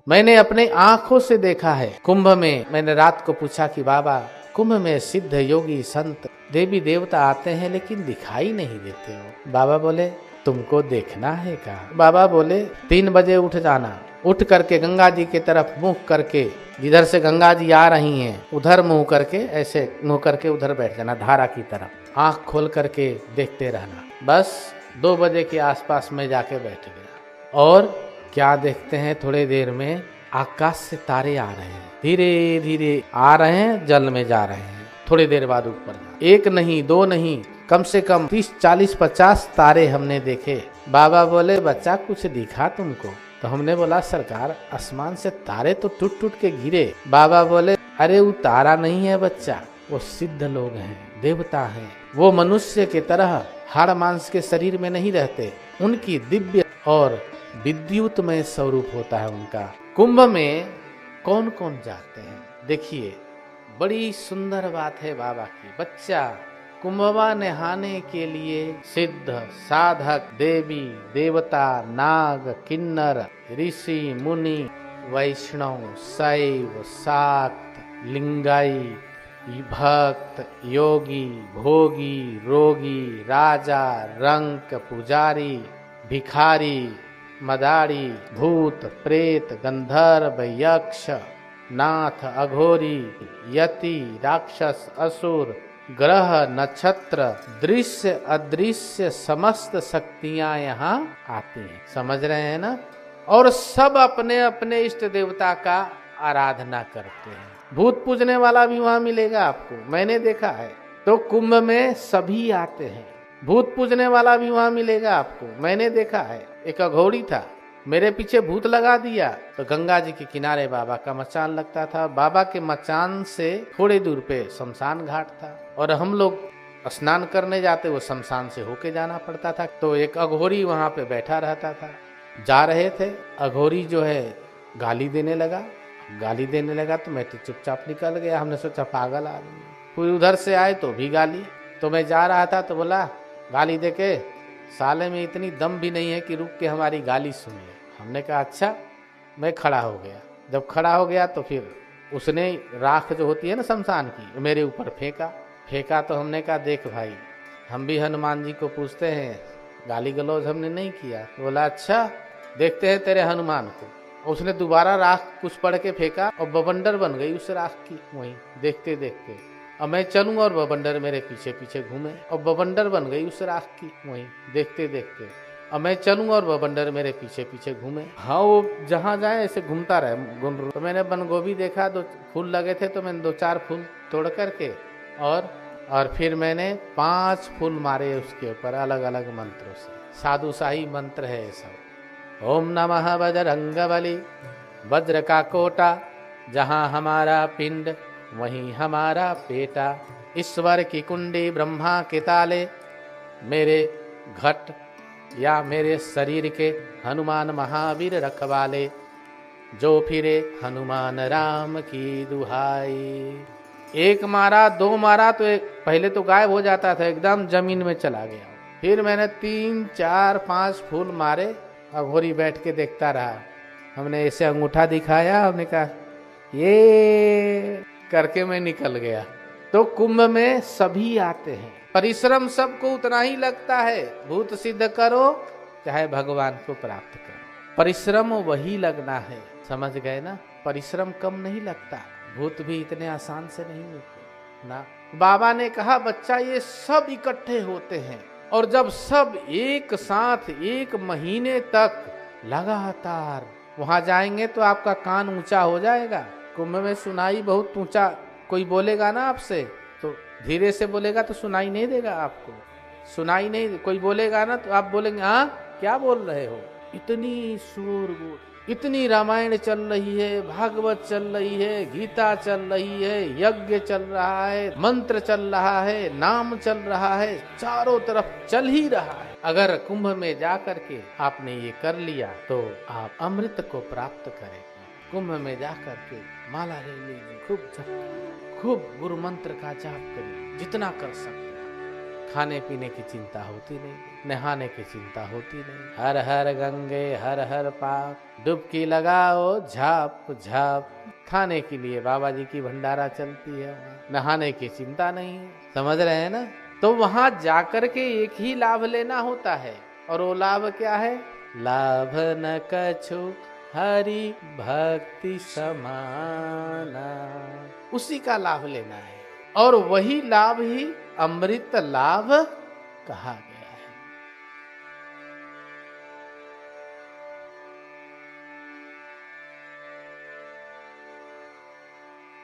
मैंने अपने आंखों से देखा है। कुंभ में मैंने रात को पूछा कि बाबा, कुंभ में सिद्ध योगी संत देवी देवता आते हैं लेकिन दिखाई नहीं देते हो। बाबा बोले तुमको देखना है क्या? बाबा बोले 3 बजे उठ जाना, उठ करके गंगा जी की तरफ मुंह करके, जिधर से गंगा जी आ रही हैं उधर मुंह करके, ऐसे मुंह करके उधर बैठ जाना धारा की तरफ, आंख खोल करके देखते रहना। बस 2 बजे के आसपास में जाके बैठ गया और क्या देखते हैं, थोड़ी देर में आकाश से तारे आ रहे हैं, धीरे धीरे आ रहे हैं, जल में जा रहे हैं। थोड़ी देर बाद ऊपर, 1 नहीं 2 नहीं, कम से कम 30 40 50 तारे हमने देखे। बाबा बोले बच्चा कुछ दिखा तुमको? तो हमने बोला सरकार आसमान से तारे तो टूट टूट के गिरे। बाबा बोले अरे वो तारा नहीं है बच्चा, वो सिद्ध लोग हैं, देवता हैं। वो मनुष्य के तरह हाड़ मांस के शरीर में नहीं रहते, उनकी दिव्य और विद्युतमय स्वरूप होता है उनका। कुंभ में कौन कौन जाते हैं देखिए, बड़ी सुंदर बात है बाबा की। बच्चा कुंभवा नहाने के लिए सिद्ध साधक देवी देवता नाग किन्नर ऋषि मुनि वैष्णव शैव शाक्त लिंगायत भक्त योगी भोगी रोगी राजा रंक पुजारी भिखारी मदारी भूत प्रेत गंधर्व यक्ष नाथ अघोरी यति राक्षस असुर ग्रह नक्षत्र दृश्य अदृश्य समस्त शक्तियां यहाँ आती हैं। समझ रहे हैं ना? और सब अपने अपने इष्ट देवता का आराधना करते हैं। भूत पूजने वाला भी वहां मिलेगा आपको, मैंने देखा है। तो कुंभ में सभी आते हैं। भूत पूजने वाला भी वहां मिलेगा आपको, मैंने देखा है। एक अघोरी था, मेरे पीछे भूत लगा दिया। तो गंगा जी के किनारे बाबा का मचान लगता था। बाबा के मचान से थोड़ी दूर पे शमशान घाट था और हम लोग स्नान करने जाते, वो शमशान से होके जाना पड़ता था। तो एक अघोरी वहां पे बैठा रहता था। जा रहे थे, अघोरी जो है गाली देने लगा तो मैं तो चुपचाप निकल गया। हमने सोचा पागल आदमी, कोई उधर से आए तो भी गाली। तो मैं जा रहा था तो बोला गाली देके साले में इतनी दम भी नहीं है कि रुक के हमारी गाली सुन ले। हमने कहा अच्छा। मैं खड़ा हो गया। जब खड़ा हो गया तो फिर उसने राख जो होती है ना शमशान की, मेरे ऊपर फेंका। तो हमने कहा देख भाई, हम भी हनुमान जी को पूछते हैं, गाली गलौज हमने नहीं किया। तो बोला अच्छा, देखते हैं तेरे हनुमान को। उसने दोबारा राख कुछ पढ़ के फेंका और बवंडर बन गई उस राख की। वहीं देखते देखते अब मैं चलूँ और बवंडर मेरे पीछे पीछे घूमे, और बवंडर बन गई उस राख की। वहीं देखते देखते अब मैं चलूँ और बवंडर मेरे पीछे पीछे घूमे। हाँ, वो जहाँ जाए ऐसे घूमता रहे। तो मैंने बनगोभी देखा, 2 फूल लगे थे, तो मैंने 2-4 फूल तोड़ करके और फिर मैंने 5 फूल मारे उसके ऊपर अलग अलग मंत्रों से। साधु शाही मंत्र है सब। ओम नमः बजरंगबली, वज्र का कोटा, जहाँ हमारा पिंड वहीं हमारा पेटा। ईश्वर की कुंडी ब्रह्मा के ताले, मेरे घट या मेरे शरीर के हनुमान महावीर रखवाले। जो फिरे हनुमान राम की दुहाई। 1 मारा 2 मारा तो पहले तो गायब हो जाता था, एकदम जमीन में चला गया। फिर मैंने 3 4 5 फूल मारे। अघोरी बैठ के देखता रहा। हमने ऐसे अंगूठा दिखाया, हमने कहा ये करके मैं निकल गया। तो कुंभ में सभी आते हैं। परिश्रम सबको उतना ही लगता है। भूत सिद्ध करो चाहे भगवान को प्राप्त करो, परिश्रम वही लगना है। समझ गए ना? परिश्रम कम नहीं लगता। भूत भी इतने आसान से नहीं मिलते ना। बाबा ने कहा बच्चा ये सब इकट्ठे होते हैं, और जब सब एक साथ 1 महीने तक लगातार वहां जाएंगे तो आपका कान ऊंचा हो जाएगा। कुंभ में सुनाई बहुत ऊंचा, कोई बोलेगा ना आपसे तो धीरे से बोलेगा तो सुनाई नहीं देगा आपको। सुनाई नहीं, कोई बोलेगा ना तो आप बोलेंगे हाँ क्या बोल रहे हो। इतनी शोरगुल, इतनी रामायण चल रही है, भागवत चल रही है, गीता चल रही है, यज्ञ चल रहा है, मंत्र चल रहा है, नाम चल रहा है, चारों तरफ चल ही रहा है। अगर कुंभ में जा करके आपने ये कर लिया तो आप अमृत को प्राप्त करेंगे। कुंभ में जा करके माला ले लीजिए, खूब गुरु मंत्र का जाप करिए जितना कर सकते हैं। खाने पीने की चिंता होती नहीं, नहाने की चिंता होती नहीं। हर हर गंगे हर हर पाप, डुबकी लगाओ झाप झाप। खाने के लिए बाबा जी की भंडारा चलती है, नहाने की चिंता नहीं है। समझ रहे हैं ना? तो वहां जाकर के एक ही लाभ लेना होता है, और वो लाभ क्या है? लाभ न कछु हरि भक्ति समाना, उसी का लाभ लेना है, और वही लाभ ही अमृत लाभ कहा गया।